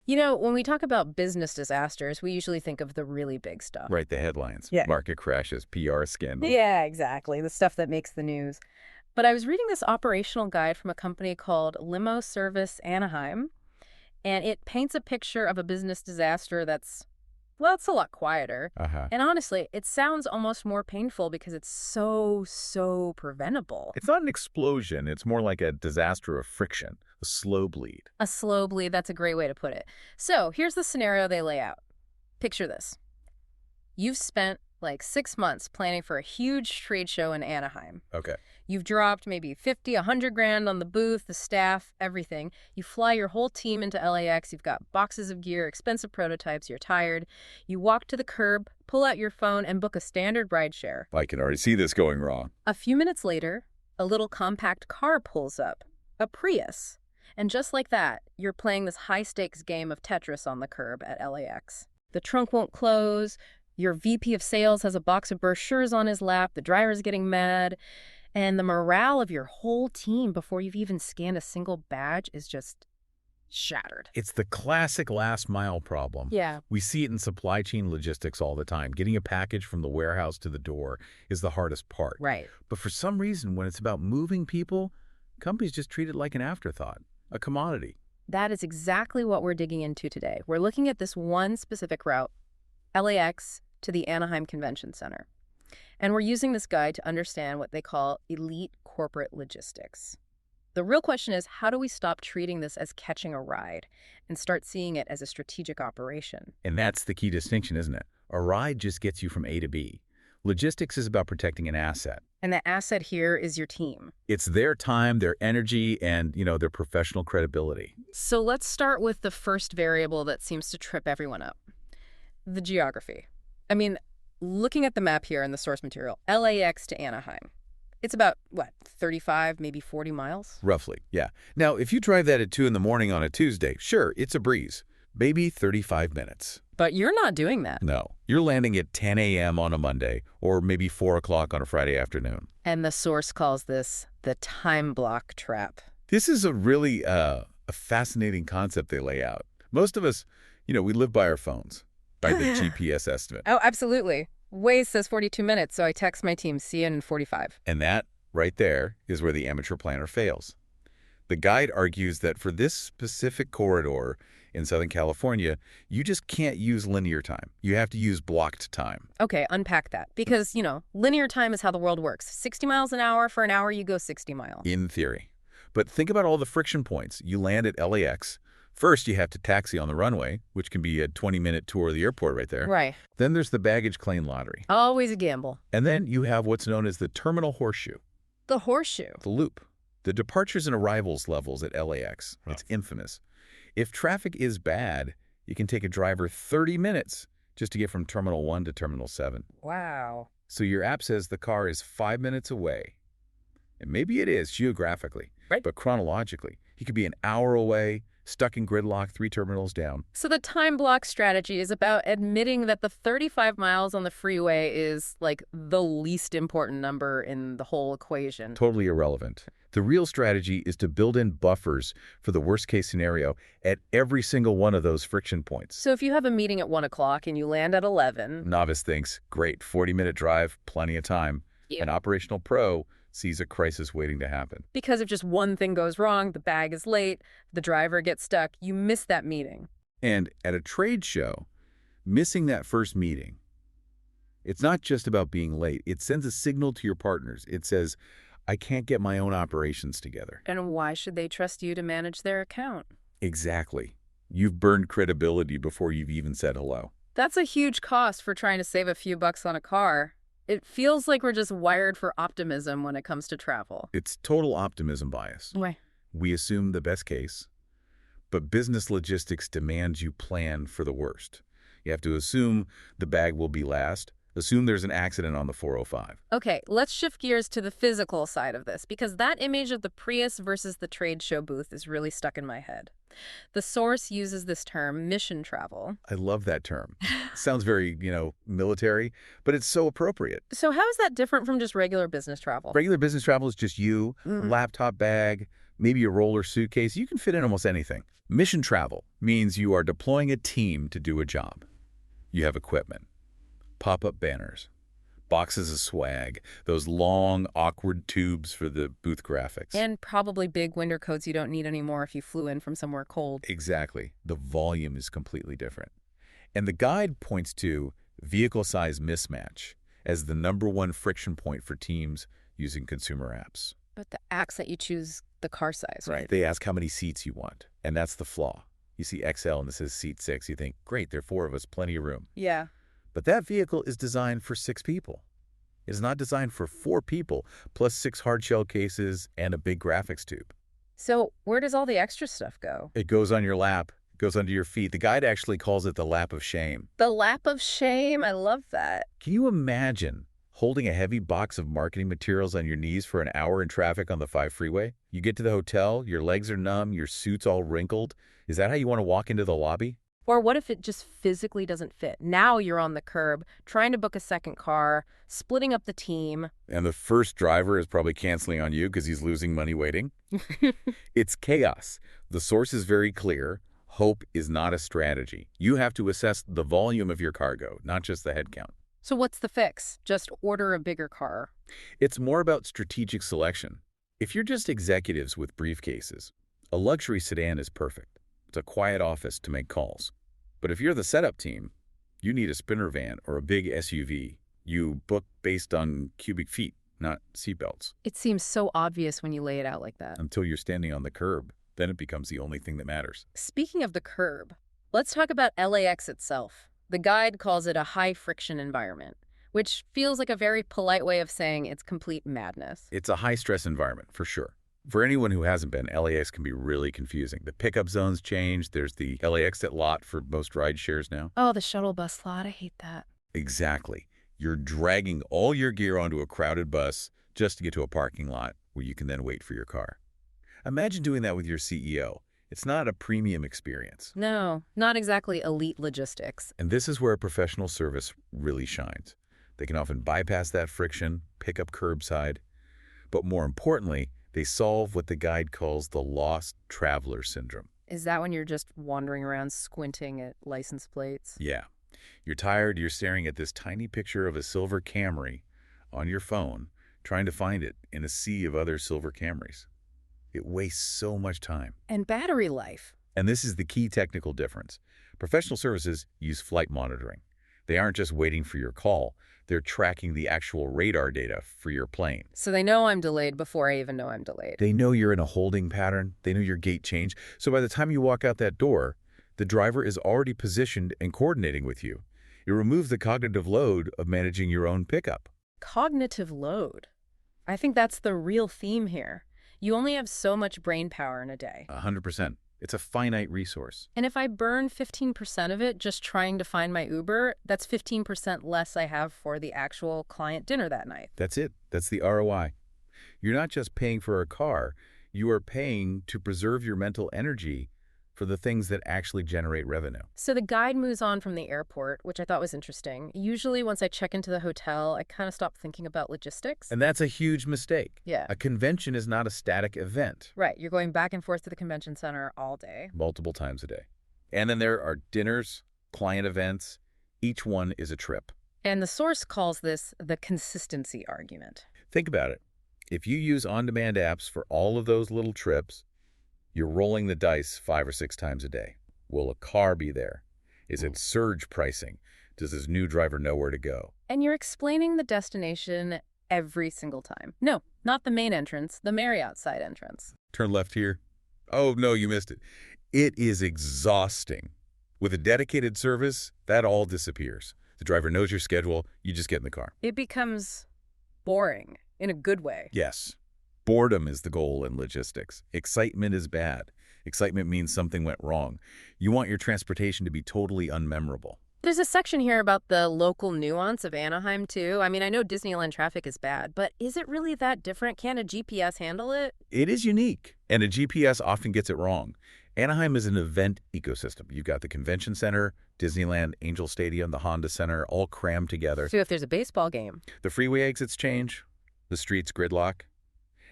When we talk about business disasters, we usually think of the really big stuff. Right, the headlines. Yeah. Market crashes, PR scandal. Yeah, exactly. The stuff that makes the news. But I was reading this operational guide from a company called Limo Service Anaheim, and it paints a picture of a business disaster well, it's a lot quieter. Uh-huh. And honestly, it sounds almost more painful because it's so preventable. It's not an explosion. It's more like a disaster of friction, a slow bleed. A slow bleed, that's a great way to put it. So here's the scenario they lay out. Picture this. You've spent like 6 months planning for a huge trade show in Anaheim. Okay. You've dropped maybe 50, 100 grand on the booth, the staff, everything. You fly your whole team into LAX. You've got boxes of gear, expensive prototypes. You're tired. You walk to the curb, pull out your phone, and book a standard rideshare. I can already see this going wrong. A few minutes later, a little compact car pulls up, a Prius. And just like that, you're playing this high-stakes game of Tetris on the curb at LAX. The trunk won't close. Your VP of sales has a box of brochures on his lap. The driver's getting mad. And the morale of your whole team before you've even scanned a single badge is just shattered. It's the classic last mile problem. Yeah. We see it in supply chain logistics all the time. Getting a package from the warehouse to the door is the hardest part. Right. But for some reason, when it's about moving people, companies just treat it like an afterthought, a commodity. That is exactly what we're digging into today. We're looking at this one specific route, LAX to the Anaheim Convention Center. And we're using this guide to understand what they call elite corporate logistics. The real question is, how do we stop treating this as catching a ride and start seeing it as a strategic operation? And that's the key distinction, isn't it? A ride just gets you from A to B. Logistics is about protecting an asset. And the asset here is your team. It's their time, their energy, and, their professional credibility. So let's start with the first variable that seems to trip everyone up. The geography. Looking at the map here in the source material, LAX to Anaheim. It's about, 35, maybe 40 miles? Roughly, yeah. Now, if you drive that at 2 in the morning on a Tuesday, sure, it's a breeze. Maybe 35 minutes. But you're not doing that. No. You're landing at 10 a.m. on a Monday, or maybe 4 o'clock on a Friday afternoon. And the source calls this the time block trap. This is a really a fascinating concept they lay out. Most of us, we live by our phones, by the GPS estimate. Oh, absolutely. Waze says 42 minutes, so I text my team, see you in 45. And that, right there, is where the amateur planner fails. The guide argues that for this specific corridor in Southern California, you just can't use linear time. You have to use blocked time. Okay, unpack that. Because, linear time is how the world works. 60 miles an hour, for an hour you go 60 miles. In theory. But think about all the friction points. You land at LAX. First, you have to taxi on the runway, which can be a 20-minute tour of the airport right there. Right. Then there's the baggage claim lottery. Always a gamble. And then you have what's known as the terminal horseshoe. The horseshoe. The loop. The departures and arrivals levels at LAX. It's infamous. If traffic is bad, you can take a driver 30 minutes just to get from Terminal 1 to Terminal 7. Wow. So your app says the car is 5 minutes away. And maybe it is geographically, right, but chronologically, he could be an hour away, stuck in gridlock 3 terminals down. So the time block strategy is about admitting that the 35 miles on the freeway is like the least important number in the whole equation. Totally irrelevant. The real strategy is to build in buffers for the worst-case scenario at every single one of those friction points. So if you have a meeting at 1 o'clock and you land at 11... Novice thinks, great, 40-minute drive, plenty of time. Yeah. An operational pro sees a crisis waiting to happen. Because if just one thing goes wrong, the bag is late, the driver gets stuck, you miss that meeting. And at a trade show, missing that first meeting, it's not just about being late. It sends a signal to your partners. It says, I can't get my own operations together. And why should they trust you to manage their account? Exactly. You've burned credibility before you've even said hello. That's a huge cost for trying to save a few bucks on a car. It feels like we're just wired for optimism when it comes to travel. It's total optimism bias. Why? We assume the best case, but business logistics demands you plan for the worst. You have to assume the bag will be last, assume there's an accident on the 405. Okay, let's shift gears to the physical side of this, because that image of the Prius versus the trade show booth is really stuck in my head. The source uses this term, mission travel. I love that term. Sounds very, military, but it's so appropriate. So how is that different from just regular business travel? Regular business travel is just you, laptop bag, maybe a roller suitcase. You can fit in almost anything. Mission travel means you are deploying a team to do a job. You have equipment, pop-up banners, boxes of swag, those long, awkward tubes for the booth graphics. And probably big winter coats you don't need anymore if you flew in from somewhere cold. Exactly. The volume is completely different. And the guide points to vehicle size mismatch as the #1 friction point for teams using consumer apps. But the apps that you choose the car size, right? They ask how many seats you want, and that's the flaw. You see XL and this is seat 6. You think, great, there are 4 of us, plenty of room. Yeah. But that vehicle is designed for 6 people. It is not designed for 4 people, plus 6 hard-shell cases and a big graphics tube. So where does all the extra stuff go? It goes on your lap, goes under your feet. The guide actually calls it the lap of shame. The lap of shame? I love that. Can you imagine holding a heavy box of marketing materials on your knees for an hour in traffic on the 5 freeway? You get to the hotel, your legs are numb, your suit's all wrinkled. Is that how you want to walk into the lobby? Or what if it just physically doesn't fit? Now you're on the curb, trying to book a second car, splitting up the team. And the first driver is probably canceling on you because he's losing money waiting. It's chaos. The source is very clear. Hope is not a strategy. You have to assess the volume of your cargo, not just the head count. So what's the fix? Just order a bigger car. It's more about strategic selection. If you're just executives with briefcases, a luxury sedan is perfect. It's a quiet office to make calls. But if you're the setup team, you need a sprinter van or a big SUV. You book based on cubic feet, not seatbelts. It seems so obvious when you lay it out like that. Until you're standing on the curb, then it becomes the only thing that matters. Speaking of the curb, let's talk about LAX itself. The guide calls it a high-friction environment, which feels like a very polite way of saying it's complete madness. It's a high-stress environment, for sure. For anyone who hasn't been, LAX can be really confusing. The pickup zones change. There's the LAX lot for most ride shares now. Oh, the shuttle bus lot. I hate that. Exactly. You're dragging all your gear onto a crowded bus just to get to a parking lot where you can then wait for your car. Imagine doing that with your CEO. It's not a premium experience. No, not exactly elite logistics. And this is where professional service really shines. They can often bypass that friction, pick up curbside, but more importantly, they solve what the guide calls the lost traveler syndrome. Is that when you're just wandering around squinting at license plates? Yeah. You're tired, you're staring at this tiny picture of a silver Camry on your phone, trying to find it in a sea of other silver Camrys. It wastes so much time. And battery life. And this is the key technical difference. Professional services use flight monitoring. They aren't just waiting for your call. They're tracking the actual radar data for your plane. So they know I'm delayed before I even know I'm delayed. They know you're in a holding pattern. They know your gate change. So by the time you walk out that door, the driver is already positioned and coordinating with you. It removes the cognitive load of managing your own pickup. Cognitive load. I think that's the real theme here. You only have so much brain power in a day. 100%. It's a finite resource. And if I burn 15% of it just trying to find my Uber, that's 15% less I have for the actual client dinner that night. That's it. That's the ROI. You're not just paying for a car. You are paying to preserve your mental energy for the things that actually generate revenue. So the guide moves on from the airport, which I thought was interesting. Usually once I check into the hotel, I kind of stop thinking about logistics. And that's a huge mistake. Yeah. A convention is not a static event. Right. You're going back and forth to the convention center all day. Multiple times a day. And then there are dinners, client events. Each one is a trip. And the source calls this the consistency argument. Think about it. If you use on-demand apps for all of those little trips, you're rolling the dice 5 or 6 times a day. Will a car be there? Is it surge pricing? Does this new driver know where to go? And you're explaining the destination every single time. No, not the main entrance, the Marriott side entrance. Turn left here. Oh, no, you missed it. It is exhausting. With a dedicated service, that all disappears. The driver knows your schedule. You just get in the car. It becomes boring in a good way. Yes. Boredom is the goal in logistics. Excitement is bad. Excitement means something went wrong. You want your transportation to be totally unmemorable. There's a section here about the local nuance of Anaheim, too. I mean, I know Disneyland traffic is bad, but is it really that different? Can a GPS handle it? It is unique, and a GPS often gets it wrong. Anaheim is an event ecosystem. You've got the convention center, Disneyland, Angel Stadium, the Honda Center, all crammed together. So if there's a baseball game. The freeway exits change, the streets gridlock,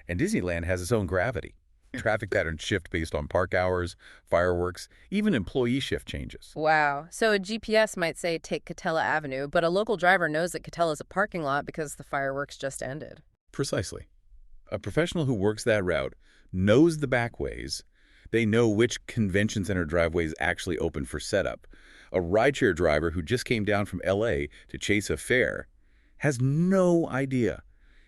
and Disneyland has its own gravity. Traffic patterns shift based on park hours, fireworks, even employee shift changes. Wow. So a GPS might say take Catella Avenue, but a local driver knows that Catella's a parking lot because the fireworks just ended. Precisely. A professional who works that route knows the back ways. They know which convention center driveways actually open for setup. A rideshare driver who just came down from LA to chase a fare has no idea.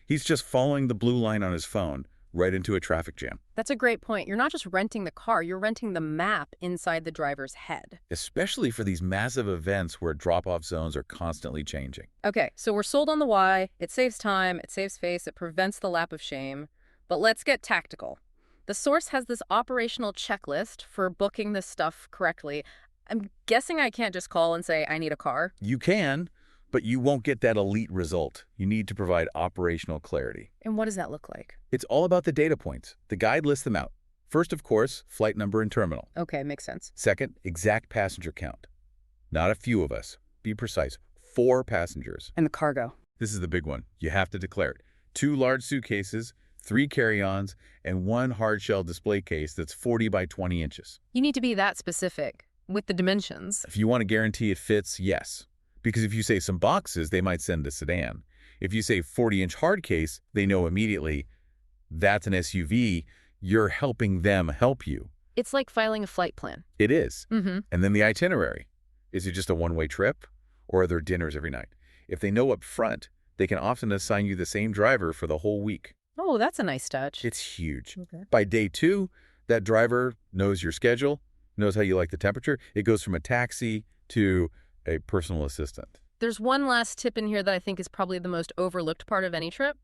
He's just following the blue line on his phone right into a traffic jam. That's a great point. You're not just renting the car, you're renting the map inside the driver's head. Especially for these massive events where drop-off zones are constantly changing. Okay, so we're sold on the why. It saves time, it saves face, it prevents the lap of shame. But let's get tactical. The source has this operational checklist for booking this stuff correctly. I'm guessing I can't just call and say, I need a car. You can, but you won't get that elite result. You need to provide operational clarity. And what does that look like? It's all about the data points. The guide lists them out. First, of course, flight number and terminal. Okay, makes sense. Second, exact passenger count. Not a few of us. Be precise. 4 passengers. And the cargo. This is the big one. You have to declare it. 2 large suitcases, 3 carry-ons, and 1 hard-shell display case that's 40 by 20 inches. You need to be that specific with the dimensions. If you want to guarantee it fits, yes. Because if you say some boxes, they might send a sedan. If you say 40-inch hard case, they know immediately that's an SUV. You're helping them help you. It's like filing a flight plan. It is. Mm-hmm. And then the itinerary. Is it just a one-way trip, or are there dinners every night? If they know up front, they can often assign you the same driver for the whole week. Oh, that's a nice touch. It's huge. Okay. By day 2, that driver knows your schedule, knows how you like the temperature. It goes from a taxi to a personal assistant. There's one last tip in here that I think is probably the most overlooked part of any trip.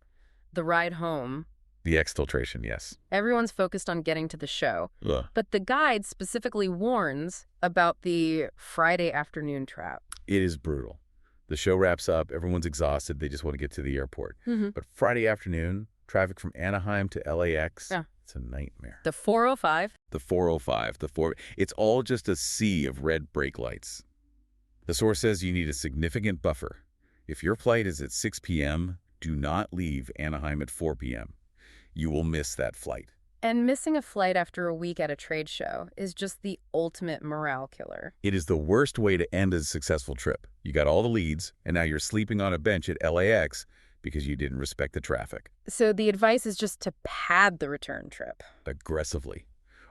The ride home. The exfiltration, yes. Everyone's focused on getting to the show. Ugh. But the guide specifically warns about the Friday afternoon trap. It is brutal. The show wraps up, everyone's exhausted, they just want to get to the airport. Mm-hmm. But Friday afternoon, traffic from Anaheim to LAX, Yeah. It's a nightmare. The 405. The 405, it's all just a sea of red brake lights. The source says you need a significant buffer. If your flight is at 6 p.m., do not leave Anaheim at 4 p.m. You will miss that flight. And missing a flight after a week at a trade show is just the ultimate morale killer. It is the worst way to end a successful trip. You got all the leads, and now you're sleeping on a bench at LAX because you didn't respect the traffic. So the advice is just to pad the return trip. Aggressively.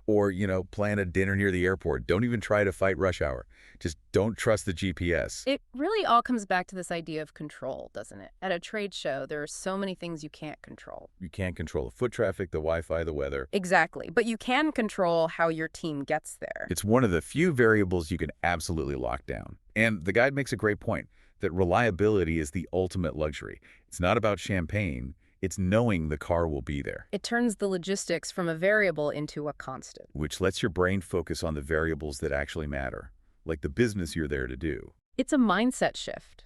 Or, plan a dinner near the airport. Don't even try to fight rush hour. Just don't trust the GPS. It really all comes back to this idea of control, doesn't it? At a trade show, there are so many things you can't control. You can't control the foot traffic, the Wi-Fi, the weather. Exactly. But you can control how your team gets there. It's one of the few variables you can absolutely lock down. And the guide makes a great point that reliability is the ultimate luxury. It's not about champagne. It's knowing the car will be there. It turns the logistics from a variable into a constant. Which lets your brain focus on the variables that actually matter, like the business you're there to do. It's a mindset shift.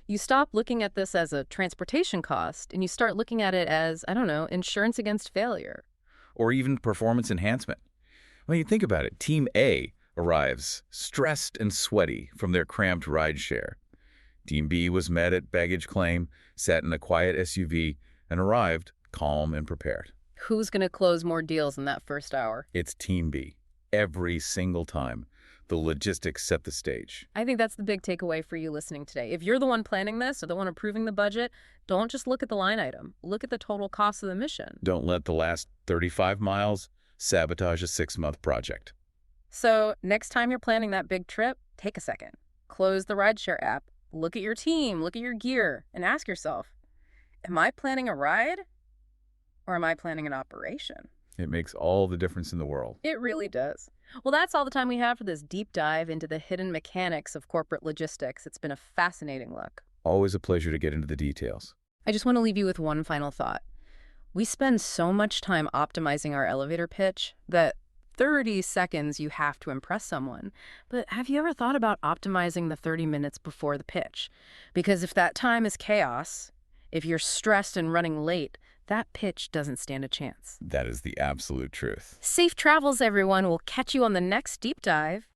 You stop looking at this as a transportation cost, and you start looking at it as, insurance against failure. Or even performance enhancement. When you think about it, Team A arrives stressed and sweaty from their cramped rideshare. Team B was met at baggage claim, sat in a quiet SUV, and arrived calm and prepared. Who's going to close more deals in that first hour? It's Team B. Every single time. The logistics set the stage. I think that's the big takeaway for you listening today. If you're the one planning this or the one approving the budget, don't just look at the line item. Look at the total cost of the mission. Don't let the last 35 miles sabotage a 6-month project. So next time you're planning that big trip, take a second. Close the rideshare app. Look at your team. Look at your gear. And ask yourself, am I planning a ride or am I planning an operation? It makes all the difference in the world. It really does. Well, that's all the time we have for this deep dive into the hidden mechanics of corporate logistics. It's been a fascinating look. Always a pleasure to get into the details. I just want to leave you with one final thought. We spend so much time optimizing our elevator pitch that 30 seconds you have to impress someone. But have you ever thought about optimizing the 30 minutes before the pitch? Because if that time is chaos, if you're stressed and running late, that pitch doesn't stand a chance. That is the absolute truth. Safe travels, everyone. We'll catch you on the next deep dive.